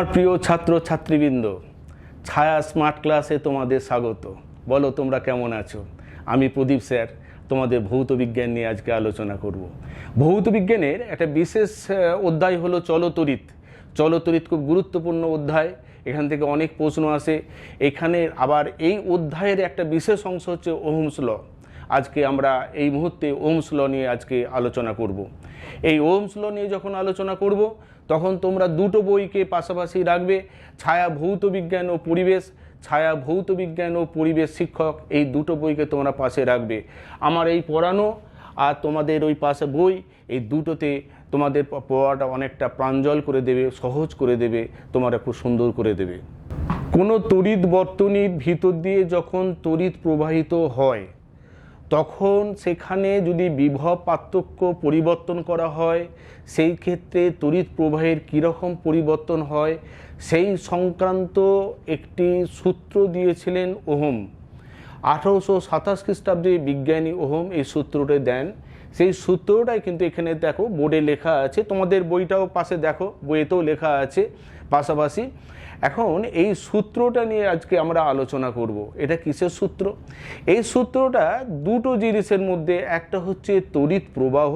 আমার প্রিয় ছাত্র ছাত্রীবৃন্দ, ছায়া স্মার্ট ক্লাসে তোমাদের স্বাগত। বলো তোমরা কেমন আছো? আমি প্রদীপ স্যার তোমাদের ভৌত বিজ্ঞান নিয়ে আজকে আলোচনা করব। ভৌত বিজ্ঞানের একটা বিশেষ অধ্যায় হলো চলতরিৎ। চলতরিৎ খুব গুরুত্বপূর্ণ অধ্যায়, এখান থেকে অনেক প্রশ্ন আসে। এখানে আবার এই অধ্যায়ের একটা বিশেষ অংশ হচ্ছে ওহমস ল। আজকে আমরা এই মুহূর্তে ওহমস ল নিয়ে আজকে আলোচনা করব। এই ওহমস ল নিয়ে যখন আলোচনা করব তখন তোমরা দুটো বইকে পাশাপাশি রাখবে, ছায়া ভৌত বিজ্ঞান ও পরিবেশ, ছায়া ভৌত বিজ্ঞান ও পরিবেশ শিক্ষক, এই দুটো বইকে তোমরা পাশে রাখবে। আমার এই পড়ানো আর তোমাদের ওই পাশে বই, এই দুটোতে তোমাদের পড়াটা অনেকটা প্রাঞ্জল করে দেবে, সহজ করে দেবে, তোমরা খুব সুন্দর করে দেবে। কোনো তড়িৎ বর্তনীর ভিতর দিয়ে যখন তড়িৎ প্রবাহিত হয় তখন সেখানে যদি বিভব পার্থক্য পরিবর্তন করা হয়, সেই ক্ষেত্রে তড়িৎ প্রবাহের কীরকম পরিবর্তন হয় সেই সংক্রান্ত একটি সূত্র দিয়েছিলেন ওহম। 1827 খ্রিস্টাব্দে বিজ্ঞানী ওহম এই সূত্রটা দেন। সেই সূত্রটাই কিন্তু এখানে দেখো বোর্ডে লেখা আছে, তোমাদের বইটাও পাশে দেখো, বইয়েতেও লেখা আছে পাশাপাশি। এখন এই সূত্রটা নিয়ে আজকে আমরা আলোচনা করব। এটা কিসের সূত্র? এই সূত্রটা দুটো জিনিসের মধ্যে, একটা হচ্ছে তড়িৎ প্রবাহ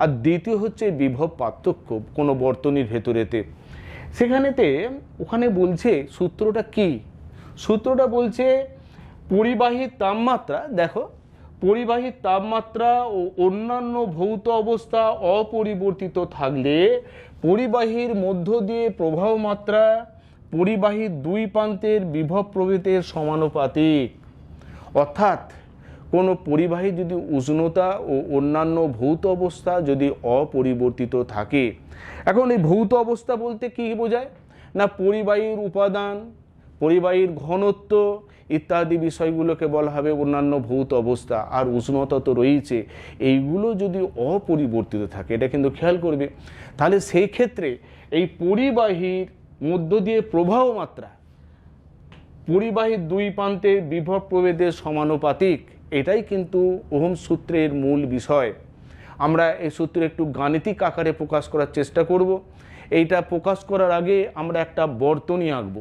আর দ্বিতীয় হচ্ছে বিভব পার্থক্য কোনো বর্তনীর ভেতরেতে। ওখানে বলছে সূত্রটা কি? সূত্রটা বলছে পরিবাহী তাপমাত্রা, দেখো, পরিবাহী তাপমাত্রা ও অন্যান্য ভৌত অবস্থা অপরিবর্তিত থাকলে পরিবাহীর মধ্য দিয়ে প্রবাহ মাত্রা পরিবাহীর দুই প্রান্তের বিভব প্রভেদের সমানুপাতিক। অর্থাৎ কোনো পরিবাহী যদি উষ্ণতা ও অন্যান্য ভৌত অবস্থা যদি অপরিবর্তিত থাকে, এখন এই ভৌত অবস্থা বলতে কী বোঝায় না, পরিবাহীর উপাদান, পরিবাহীর ঘনত্ব ইত্যাদি বিষয়গুলোকে বলা হবে অন্যান্য ভৌত অবস্থা। আর উষ্ণতা তো রয়েছে, এইগুলো যদি অপরিবর্তিত থাকে, এটা কিন্তু খেয়াল করবে, তাহলে সেই ক্ষেত্রে এই পরিবাহীর মধ্য দিয়ে প্রবাহ মাত্রা পরিবাহীর দুই প্রান্তে বিভব প্রভেদের সমানুপাতিক। এটাই কিন্তু ওহম সূত্রের মূল বিষয়। আমরা এই সূত্রে একটু গাণিতিক আকারে প্রকাশ করার চেষ্টা করব। এইটা প্রকাশ করার আগে আমরা একটা বর্তনী আঁকব।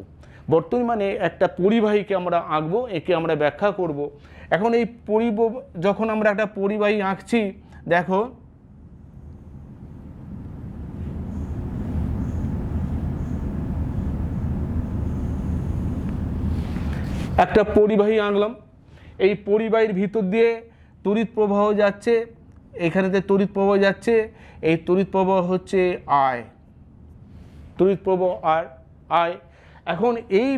বর্তনী মানে একটা পরিবাহীকে আমরা আঁকবো, একে আমরা ব্যাখ্যা করব। এখন এই যখন আমরা একটা পরিবাহী আঁকছি, দেখো একটা পরিবাহী আঁকলাম, এই পরিবাহীর ভিতর দিয়ে তড়িৎ প্রবাহ যাচ্ছে, এখানেতে তড়িৎ প্রবাহ যাচ্ছে, এই তড়িৎ প্রবাহ হচ্ছে আই, তড়িৎ প্রবাহ আর আই। এখন এই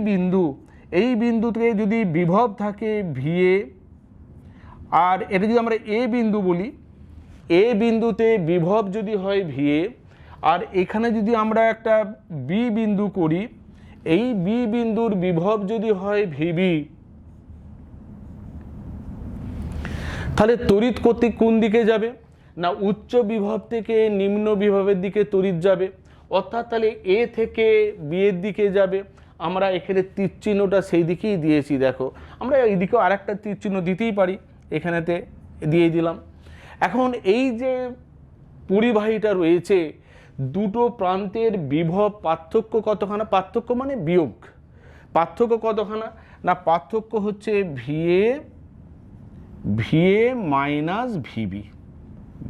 বিন্দুতে যদি বিভব থাকে ভিএ, আর এটা যদি আমরা এ বিন্দু বলি, এ বিন্দুতে বিভব যদি হয় ভিএ, আর এখানে যদি আমরা একটা বি বিন্দু করি, এই বি বিন্দুর বিভব যদি হয় ভিবি, তাহলে তড়িৎ কর্তৃক কোন দিকে যাবে না, উচ্চ বিভব থেকে নিম্ন বিভবের দিকে তড়িৎ যাবে। অর্থাৎ তাহলে এ থেকে বি এর দিকে যাবে। আমরা এখানে তীর চিহ্নটা সেই দিকেই দিয়েছি, দেখো, আমরা এইদিকেও আর একটা তীর চিহ্ন দিতেই পারি, এখানেতে দিয়ে দিলাম। এখন এই যে পরিবাহীটা রয়েছে, দুটো প্রান্তের বিভব পার্থক্য কতখানা? পার্থক্য মানে বিয়োগ। পার্থক্য কতখানা না, পার্থক্য হচ্ছে VA minus VB,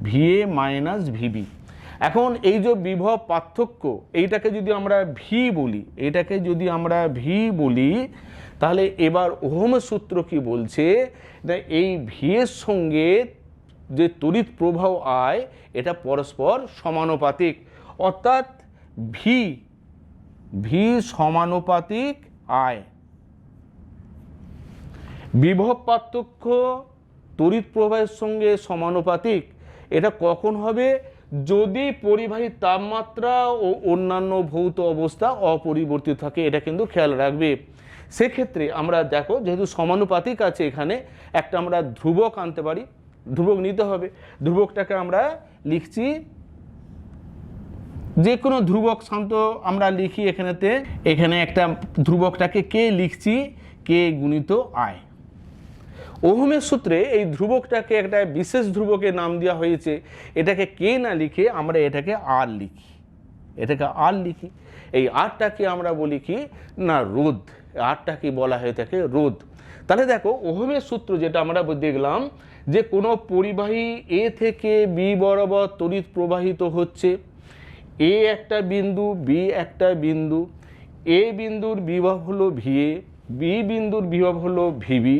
VA minus VB. এখন এই যে বিভব পার্থক্য, এইটাকে যদি আমরা ভি বলি, এটাকে যদি আমরা ভি বলি, তাহলে এবার ওহমের সূত্র কি বলছে না, এই ভি এর সঙ্গে যে তড়িৎ প্রবাহ আয়, এটা পরস্পর সমানুপাতিক। অর্থাৎ ভি সমানুপাতিক আয়। বিভব পার্থক্য তড়িৎ প্রবাহের সঙ্গে সমানুপাতিক। এটা কখন হবে? যদি পরিবাহীর তাপমাত্রা ও অন্যান্য ভৌত অবস্থা অপরিবর্তিত থাকে, এটা কিন্তু খেয়াল রাখবে। সেক্ষেত্রে আমরা দেখো, যেহেতু সমানুপাতিক আছে, এখানে একটা আমরা ধ্রুবক আনতে পারি, ধ্রুবক নিতে হবে। ধ্রুবকটাকে আমরা লিখছি, যে কোনো ধ্রুবক শান্ত আমরা লিখি এখানে একটা ধ্রুবকটাকে কে লিখছি, কে গুণিত আয়। ওহমের সূত্রে এই ধ্রুবকটাকে একটা বিশেষ ধ্রুবকের নাম দেওয়া হয়েছে। এটাকে কে না লিখে আমরা এটাকে আর লিখি, এই আরটাকে আমরা বলি কি না রোধ, আরটাকে বলা হয়ে থাকে রোধ। তাহলে দেখো ওহমের সূত্র যেটা আমরা দেখলাম যে কোনো পরিবাহী এ থেকে বি বরাবর তড়িৎ প্রবাহিত হচ্ছে, এ একটা বিন্দু বি একটা বিন্দু, এ বিন্দুর বিভব হলো ভিএ, বি বিন্দুর বিভব হলো ভিবি।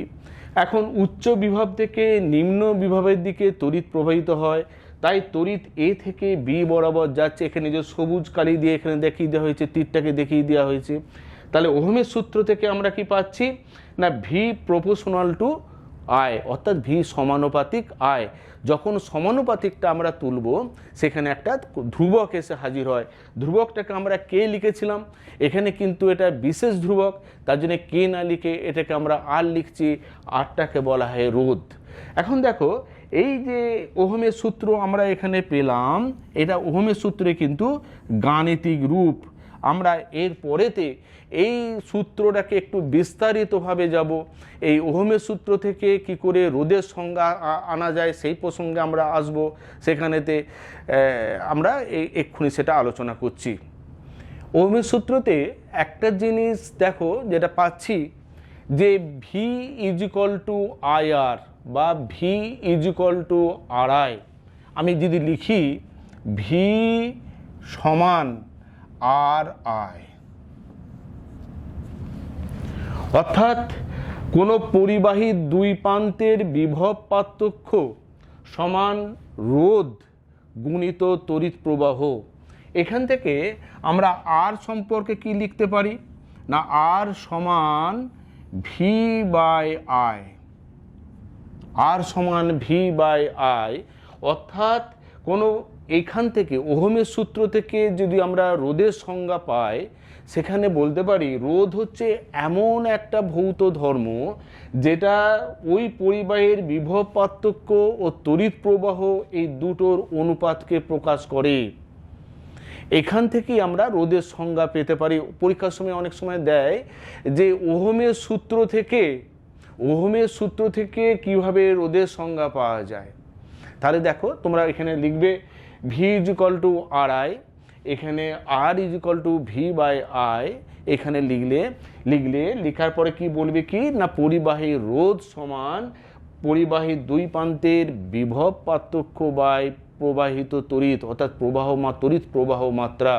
এখন উচ্চ বিভব থেকে নিম্ন বিভবের দিকে তড়িৎ প্রবাহিত হয়, তাই তড়িৎ এ থেকে বি বরাবর যাচ্ছে। এখানে যে সবুজ কালি দিয়ে এখানে দেখিয়ে দেওয়া হয়েছে, তীরটাকে দেখিয়ে দেওয়া হয়েছে। তাহলে ওহমের সূত্র থেকে আমরা কি পাচ্ছি না ভি প্রপোর্শনাল টু আই, অর্থাৎ ভি সমানুপাতিক আই। যখন সমানুপাতিকটা আমরা তুলব সেখানে একটা ধ্রুবক এসে হাজির হয়। ধ্রুবকটাকে আমরা কে লিখেছিলাম, এখানে কিন্তু এটা বিশেষ ধ্রুবক, তার জন্য কে না লিখে এটাকে আমরা আর লিখছি, আরটাকে বলা হয় রোধ। এখন দেখো এই যে ওহমের সূত্র আমরা এখানে পেলাম, এটা ওহমের সূত্রে কিন্তু গাণিতিক রূপ। আমরা এর পরেতে এই সূত্রটাকে একটু বিস্তারিতভাবে যাব, এই ওহমের সূত্র থেকে কি করে রোধের সংজ্ঞা আনা যায় সেই প্রসঙ্গে আমরা আসব, সেখানেতে আমরা এক্ষুনি সেটা আলোচনা করছি। ওহমের সূত্রতে একটা জিনিস দেখো যেটা পাচ্ছি যে V is equal to I R বা V is equal to R I. আমি যদি লিখি ভি সমান আর আই, অর্থাৎ কোনো পরিবাহীর দুই প্রান্তের বিভব পার্থক্য সমান রোধ গুণিত তড়িৎ প্রবাহ। এখান থেকে আমরা আর সম্পর্কে কি লিখতে পারি না আর সমান ভি বাই আই, আর সমান ভি বাই আই। অর্থাৎ কোনো এখান থেকে ওহমের সূত্র থেকে যদি আমরা রোধের সংজ্ঞা পাই, সেখানে বলতে পারি রোধ হচ্ছে এমন একটা ভৌত ধর্ম যেটা ওই পরিবাহের বিভব পার্থক্য ও তড়িৎ প্রবাহ এই দুটোর অনুপাতকে প্রকাশ করে। এখান থেকেই আমরা রোধের সংজ্ঞা পেতে পারি। পরীক্ষার সময় অনেক সময় দেয় যে ওহমের সূত্র থেকে কিভাবে রোধের সংজ্ঞা পাওয়া যায়। তাহলে দেখো তোমরা এখানে লিখবে V is equal to R I, এখানে R is equal to V by I. এখানে লিখার পরে কি বলবে কি না পরিবাহী রোধ সমান পরিবাহী দুই প্রান্তের বিভব পার্থক্য বাই প্রবাহিত তড়িৎ, অর্থাৎ তড়িৎ প্রবাহ মাত্রা।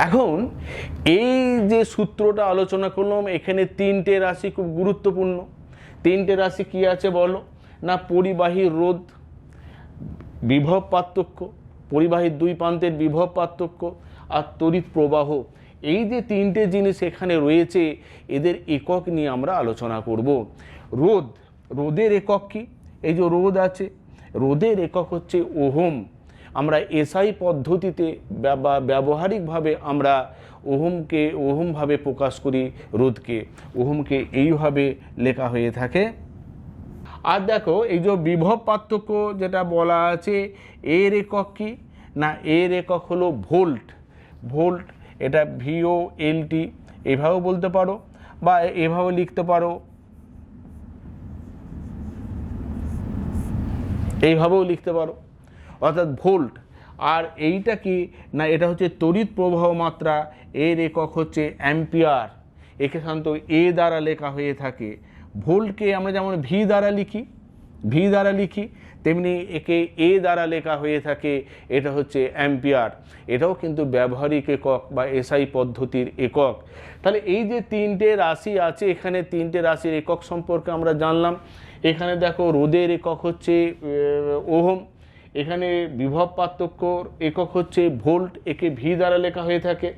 এখন এই যে সূত্রটা আলোচনা করলাম, এখানে তিনটে রাশি খুব গুরুত্বপূর্ণ। তিনটে রাশি কি আছে বলো না পরিবাহী রোধ, বিভব পার্থক্য, পরিবাহীর দুই প্রান্তের বিভব পার্থক্য আর তড়িৎ প্রবাহ। এই যে তিনটে জিনিস এখানে রয়েছে, এদের একক নিয়ে আমরা আলোচনা করব। রোধের একক কি? এই যে রোধ আছে, রোধের একক হচ্ছে ওহম। আমরা এসআই পদ্ধতিতে বা ব্যবহারিকভাবে আমরা ওহমভাবে প্রকাশ করি রোধকে। ওহমকে এইভাবে লেখা হয়ে থাকে। আর দেখো এই যে বিভব পার্থক্য যেটা বলা আছে, এর একক কি না এর একক হলো ভোল্ট। এটা VOLT এভাবেও বলতে পারো বা এভাবে লিখতে পারো, এইভাবেও লিখতে পারো, অর্থাৎ ভোল্ট। আর এইটা কি না এটা হচ্ছে তড়িৎ প্রবাহ মাত্রা, এর একক হচ্ছে অ্যাম্পিয়ার। একে সাধারণত এ দ্বারা লেখা হয়ে থাকে। ভোল্টকে আমরা যেমন ভি দ্বারা লিখি তেমনি একে এ দ্বারা লেখা হয়ে থাকে, এটা হচ্ছে অ্যাম্পিয়ার। এটাও কিন্তু ব্যবহারিক একক বা এসআই পদ্ধতির একক। তাহলে এই যে তিনটে রাশি আছে, এখানে তিনটে রাশির একক সম্পর্কে আমরা জানলাম। এখানে দেখো রোধের একক হচ্ছে ওহম, এখানে বিভব পার্থক্যর একক হচ্ছে ভোল্ট, একে ভি দ্বারা লেখা হয়ে থাকে।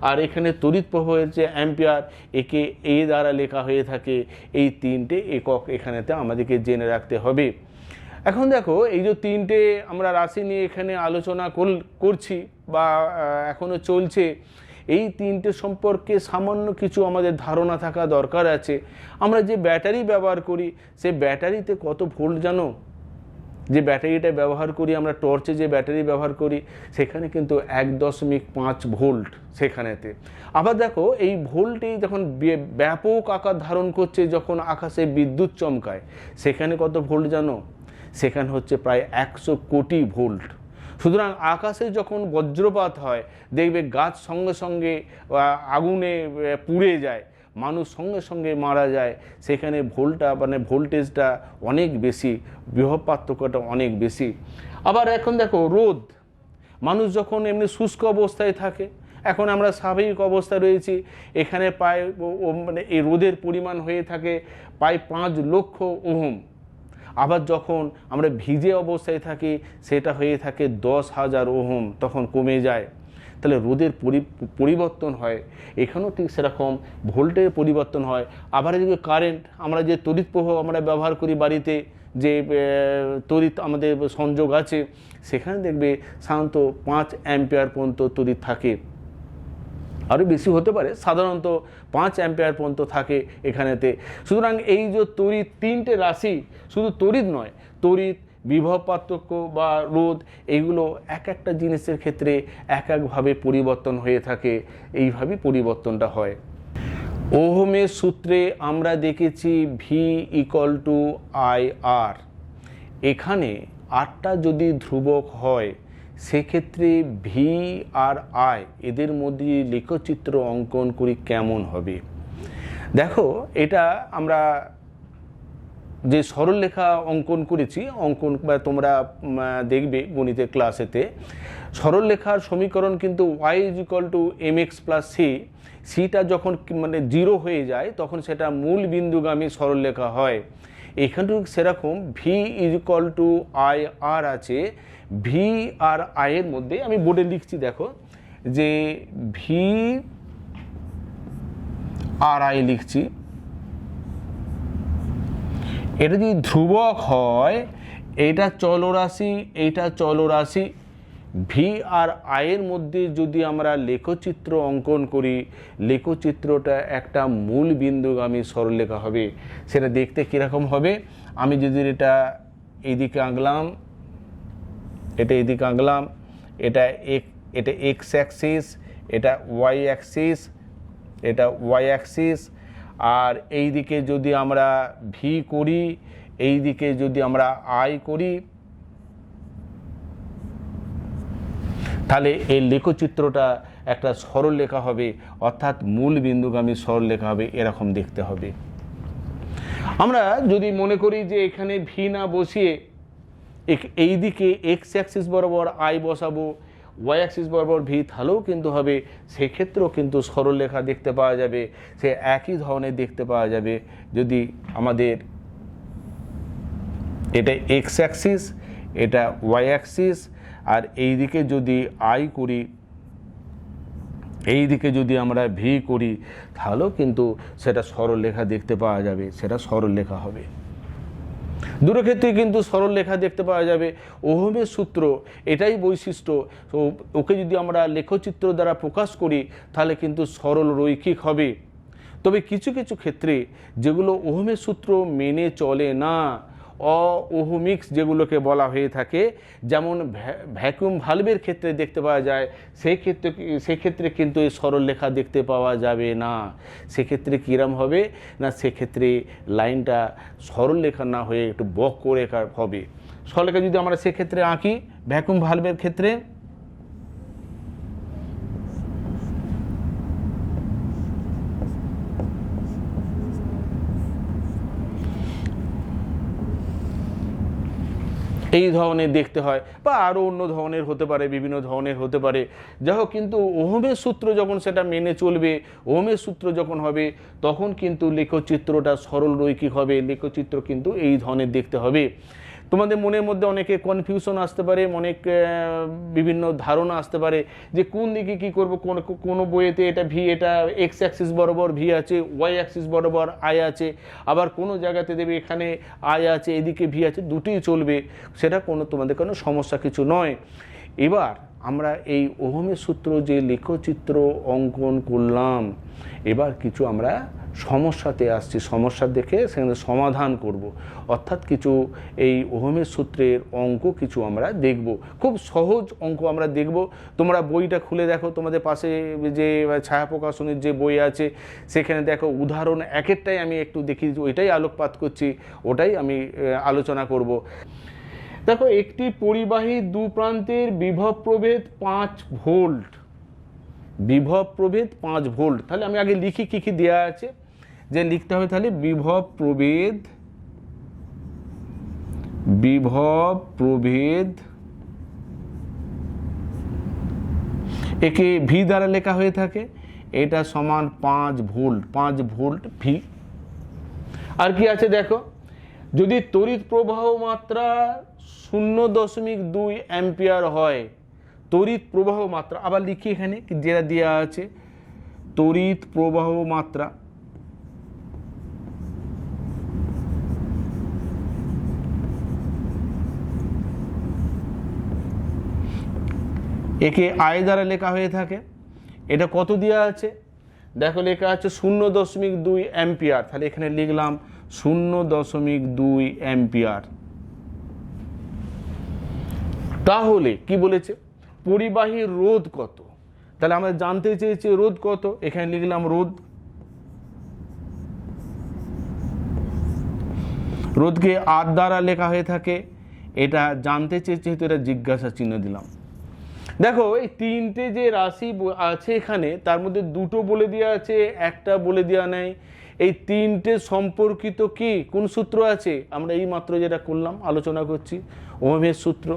আর এখানে তড়িৎ প্রবাহ হচ্ছে অ্যাম্পিয়ার, একে এ দ্বারা লেখা হয়ে থাকে। এই তিনটে একক এখানেতে আমাদেরকে জেনে রাখতে হবে। এখন দেখো এই যে তিনটে আমরা রাশি নিয়ে এখানে আলোচনা করছি বা এখনো চলছে, এই তিনটে সম্পর্কে সামান্য কিছু আমাদের ধারণা থাকা দরকার আছে। আমরা যে ব্যাটারি ব্যবহার করি, সে ব্যাটারিতে কত ভোল্ট জানো? যে ব্যাটারিটা ব্যবহার করি আমরা, টর্চে যে ব্যাটারি ব্যবহার করি, সেখানে কিন্তু 1.5 ভোল্ট সেখানেতে। আবার দেখো এই ভোল্টেই যখন ব্যাপক আকার ধারণ করছে, যখন আকাশে বিদ্যুৎ চমকায়, সেখানে কত ভোল্ট জানো? সেখানে হচ্ছে প্রায় 100 কোটি ভোল্ট। সুতরাং আকাশে যখন বজ্রপাত হয় দেখবে গাছ সঙ্গে সঙ্গে আগুনে পুড়ে যায়, মানুষ সঙ্গে সঙ্গে মারা যায়, সেখানে ভোল্টেজটা অনেক বেশি, বিভব পার্থক্যটা অনেক বেশি। আবার এখন দেখো রোদ, মানুষ যখন এমনি শুষ্ক অবস্থায় থাকে, এখন আমরা স্বাভাবিক অবস্থায় রয়েছি, এখানে প্রায় এই রোদের পরিমাণ হয়ে থাকে প্রায় 5 লক্ষ ওহম। আবার যখন আমরা ভিজে অবস্থায় থাকি সেটা হয়ে থাকে 10,000 ওহম, তখন কমে যায়। তাহলে রোদের পরিবর্তন হয়, এখানেও ঠিক সেরকম ভোল্টের পরিবর্তন হয়। আবার এদিকে কারেন্ট, আমরা যে তড়িৎ প্রবাহ আমরা ব্যবহার করি বাড়িতে, যে তড়িৎ আমাদের সংযোগ আছে, সেখানে দেখবে সাধারণত 5 অ্যাম্পিয়ার পর্যন্ত তড়িৎ থাকে, আরও বেশি হতে পারে, সাধারণত 5 অ্যাম্পিয়ার পর্যন্ত থাকে এখানেতে। সুতরাং এই যে তড়িৎ, 3টে রাশি, শুধু তড়িৎ নয়, তড়িৎ, বিভব পার্থক্য বা রোধ, এইগুলো এক একটা জিনিসের ক্ষেত্রে এক একভাবে পরিবর্তন হয়ে থাকে, এইভাবেই পরিবর্তনটা হয়। ওহমের সূত্রে আমরা দেখেছি V=IR। এখানে আরটা যদি ধ্রুবক হয় সেক্ষেত্রে ভি আর আই এদের মধ্যে লেখচিত্র অঙ্কন করি কেমন হবে। দেখো, এটা আমরা যে সরলরেখা অঙ্কন করেছি, বা তোমরা দেখবে গণিতের ক্লাসেতে, সরলরেখার সমীকরণ কিন্তু y=mx + c, সিটা যখন 0 হয়ে যায় তখন সেটা মূল বিন্দুগামী সরলরেখা হয়। এখানেও সেরকম V=IR আছে। ভি আর আই এর মধ্যে আমি বোর্ডে লিখছি, দেখো যে ভি আর আই লিখছি, এটা যদি ধ্রুবক হয়, এটা চলরাশি, এইটা চলরাশি, ভি আর আই এর মধ্যে যদি আমরা লেখচিত্র অঙ্কন করি, লেখচিত্রটা একটা মূল বিন্দুগামী সরলরেখা হবে। সেটা দেখতে কীরকম হবে, আমি যদি এটা এইদিকে আঁকলাম, এটা এইদিকে আঁকলাম, এটা এক্স অ্যাক্সিস, এটা ওয়াই অ্যাক্সিস, এটা ওয়াই অ্যাক্সিস, আর এই দিকে যদি আমরা ভি করি, এই দিকে যদি আমরা আই করি, তাহলে এই লেখচিত্রটা একটা সরলরেখা হবে, অর্থাৎ মূল বিন্দুগামী সরলরেখা হবে, এরকম দেখতে হবে। আমরা যদি মনে করি যে এখানে ভি না বসিয়ে এই দিকে এক্স অ্যাক্সিস বরাবর আই বসাবো, ওয়াই অ্যাক্সিস বরাবর ভি, তাহলেও কিন্তু হবে, সেক্ষেত্রেও কিন্তু সরলরেখা দেখতে পাওয়া যাবে, সে একই ধরনের দেখতে পাওয়া যাবে। যদি আমাদের এটা এক্স অ্যাক্সিস, এটা ওয়াই অ্যাক্সিস, আর এই দিকে যদি আই করি, এই দিকে যদি আমরা ভি করি, তাহলেও কিন্তু সেটা সরলরেখা দেখতে পাওয়া যাবে, সেটা সরলরেখা হবে। দুটো ক্ষেত্রে কিন্তু সরলরেখা দেখতে পাওয়া যাবে। ওহমের সূত্র এটাই বৈশিষ্ট্য, ওকে যদি আমরা লেখচিত্র দ্বারা প্রকাশ করি তাহলে কিন্তু সরল রৈখিক হবে। তবে কিছু কিছু ক্ষেত্রে যেগুলো ওহমের সূত্র মেনে চলে না, অওহমিক্স যেগুলোকে বলা হয়ে থাকে, যেমন ভ্যাকুয়াম ভালভের ক্ষেত্রে দেখতে পাওয়া যায়, সেক্ষেত্রে কিন্তু এই সরলরেখা দেখতে পাওয়া যাবে না। সেক্ষেত্রে কীরকম হবে না, সেক্ষেত্রে লাইনটা সরলরেখা না হয়ে একটু বক্ররেখা হবে। সরলরেখা যদি আমরা সেক্ষেত্রে আঁকি ভ্যাকুয়াম ভালভের ক্ষেত্রে, এই ধরনের দেখতে হয়, বা আরও অন্য ধরনের হতে পারে, বিভিন্ন ধরনের হতে পারে। যাই হোক, কিন্তু ওহমের সূত্র যখন সেটা মেনে চলবে, ওহমের সূত্র যখন হবে, তখন কিন্তু লেখচিত্রটা সরল রৈখিক হবে, লেখচিত্র কিন্তু এই ধরনের দেখতে হবে। তোমাদের মনের মধ্যে অনেকে কনফিউশন আসতে পারে, অনেক বিভিন্ন ধারণা আসতে পারে যে কোন দিকে কী করবো, কোনো বইয়েতে এটা ভি, এটা এক্স অ্যাক্সিস বরাবর ভি আছে, ওয়াই অ্যাক্সিস বরাবর আই আছে, আবার কোনো জায়গাতে দেবে এখানে আই আছে, এদিকে ভি আছে, দুটোই চলবে, সেটা তোমাদের কোনো সমস্যা কিছু নয়। এবার আমরা এই ওহমের সূত্র যে লেখচিত্র অঙ্কন করলাম, এবার কিছু আমরা সমস্যাতে আসছি, সমস্যা দেখে সেখানে সমাধান করব, অর্থাৎ কিছু এই ওহমের সূত্রের অঙ্ক কিছু আমরা দেখব, খুব সহজ অঙ্ক আমরা দেখব। তোমরা বইটা খুলে দেখো, তোমাদের পাশে যে ছায়া প্রকাশনীর যে বই আছে সেখানে দেখো উদাহরণ এক একটাই আমি একটু দেখি, ওইটাই আলোকপাত করছি, ওটাই আমি আলোচনা করব। দেখো একটি পরিবাহী দু প্রান্তের বিভব প্রভেদ 5 ভোল্ট, বিভব প্রভেদ 5 ভোল্ট। তাহলে আমি আগে লিখি কি কি দেওয়া আছে, যে লিখতে হবে তাহলে বিভব প্রভেদ একে ভি দ্বারা লেখা হয়ে থাকে, এটা সমান 5 ভোল্ট, 5 ভোল্ট ভি। আর কি আছে দেখো, যদি তড়িৎ প্রবাহ মাত্রা 0.2 অ্যাম্পিয়ার হয়, তড়িৎ প্রবাহ মাত্রা, আবার লিখি এখানে যেটা দেওয়া আছে, তড়িৎ প্রবাহ মাত্রা একে আই দ্বারা লেখা হয়ে থাকে, এটা কত দেওয়া আছে দেখো, লেখা আছে 0.2 অ্যাম্পিয়ার। তাহলে এখানে লিখলাম 0.2 অ্যাম্পিয়ার। তাহলে কি বলেছে, পরিবাহীর রোধ কত, তাহলে আমরা জানতে চেয়েছি রোধ কত, এখানে লিখলাম রোধকে আর দ্বারা লেখা হয়ে থাকে, এটা জানতে চেয়েছি তো এটা জিজ্ঞাসা চিহ্ন দিলাম। দেখো এই তিনটে যে রাশি আছে এখানে, তার মধ্যে দুটো বলে দেওয়া আছে, একটা বলে দেওয়া নেই। এই তিনটে সম্পর্কিত কি কোন সূত্র আছে, আমরা এই মাত্র যেটা করলাম আলোচনা করছি, ওহমের সূত্র।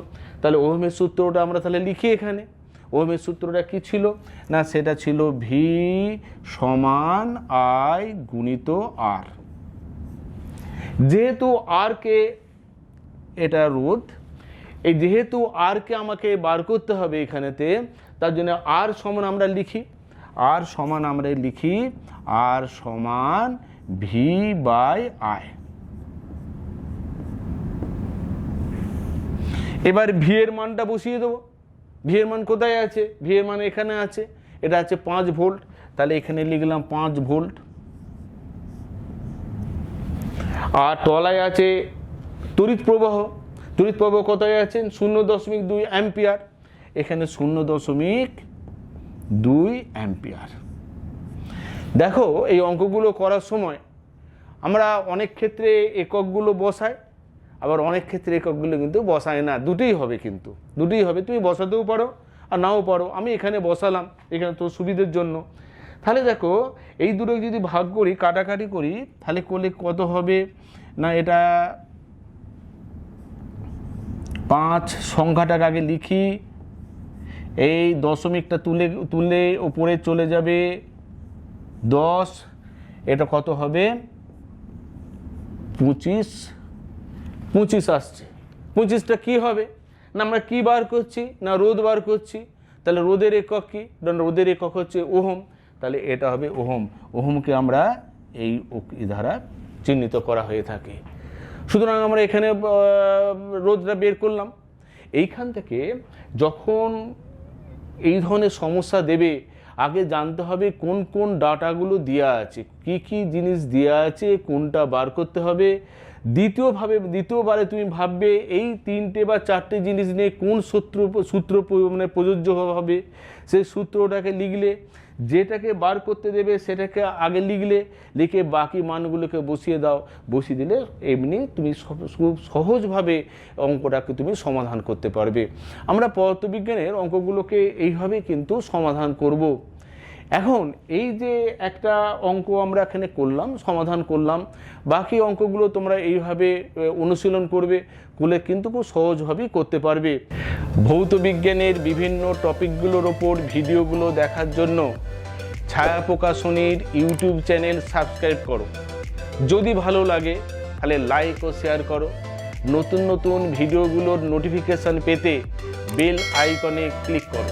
তাহলে ওহমের সূত্রটা আমরা তাহলে লিখি এখানে। ওহমের সূত্রটা কি ছিল না, সেটা ছিল ভি সমান আই গুণিত আর। যেহেতু আর কে এটা রোধ, এই যেহেতু আর কে আমাকে বার করতে হবে এখানেতে, তার জন্য আর সমান আমরা লিখি, আর সমান ভি বাই আই। এবার ভি এর মানটা বসিয়ে দেবো। ভি এর মান কোথায় আছে, ভি এর মান এখানে আছে, এটা আছে 5 ভোল্ট। তাহলে এখানে লিখলাম 5 ভোল্ট। আর তলায় আছে তড়িৎ প্রবাহ, তড়িৎ প্রবাহ কোথায় আছেন 0.2 অ্যাম্পিয়ার, এখানে 0.2 অ্যাম্পিয়ার। দেখো এই অঙ্কগুলো করার সময় আমরা অনেক ক্ষেত্রে এককগুলো বসাই, আবার অনেক ক্ষেত্রে এককগুলো কিন্তু বসায় না, দুটোই হবে, কিন্তু দুটোই হবে, তুমি বসাতেও পারো আর নাও পারো। আমি এখানে বসালাম এখানে তো সুবিধের জন্য। তাহলে দেখো এই দুটো যদি ভাগ করি, কাটাকাটি করি, তাহলে করলে কত হবে না, এটা 5 সংখ্যাটাকে আগে লিখি, এই দশমিকটা তুলে উপরে চলে যাবে 10, এটা কত হবে 25 আসছে। 25টা কি হবে না, আমরা কি বার করছি না, রোধ বার করছি। তাহলে রোধের একক কি, রোধের একক হচ্ছে ওহম, তাহলে এটা হবে ওহম। ওহমকে আমরা এই দ্বারা চিহ্নিত করা হয়ে থাকে। সুতরাং আমরা এখানে রোধটা বের করলাম। এইখান থেকে যখন এই ধরনের সমস্যা দেবে, আগে জানতে হবে কোন কোন ডাটাগুলো দেওয়া আছে, কি কি জিনিস দেওয়া আছে, কোনটা বার করতে হবে। দ্বিতীয়বারে তুমি ভাববে এই 3টে বা 4টে জিনিস নিয়ে কোন সূত্র মানে প্রযোজ্য হবে, সেই সূত্রটাকে লিখলে, যেটাকে বার করতে দেবে সেটাকে আগে লিখে বাকি মানগুলোকে বসিয়ে দাও। বসিয়ে দিলে এমনি তুমি খুব সহজভাবে অঙ্কটাকে তুমি সমাধান করতে পারবে। আমরা পদার্থবিজ্ঞানের অঙ্কগুলোকে এইভাবে কিন্তু সমাধান করব। এখন এই যে একটা অঙ্ক আমরা এখানে করলাম, সমাধান করলাম, বাকি অঙ্কগুলো তোমরা এইভাবে অনুশীলন করবে, করলে কিন্তু খুব সহজভাবেই করতে পারবে। ভৌত বিজ্ঞানের বিভিন্ন টপিকগুলোর ওপর ভিডিওগুলো দেখার জন্য ছায়া প্রকাশনীর ইউটিউব চ্যানেল সাবস্ক্রাইব করো। যদি ভালো লাগে তাহলে লাইক ও শেয়ার করো। নতুন নতুন ভিডিওগুলোর নোটিফিকেশান পেতে বেল আইকনে ক্লিক করো।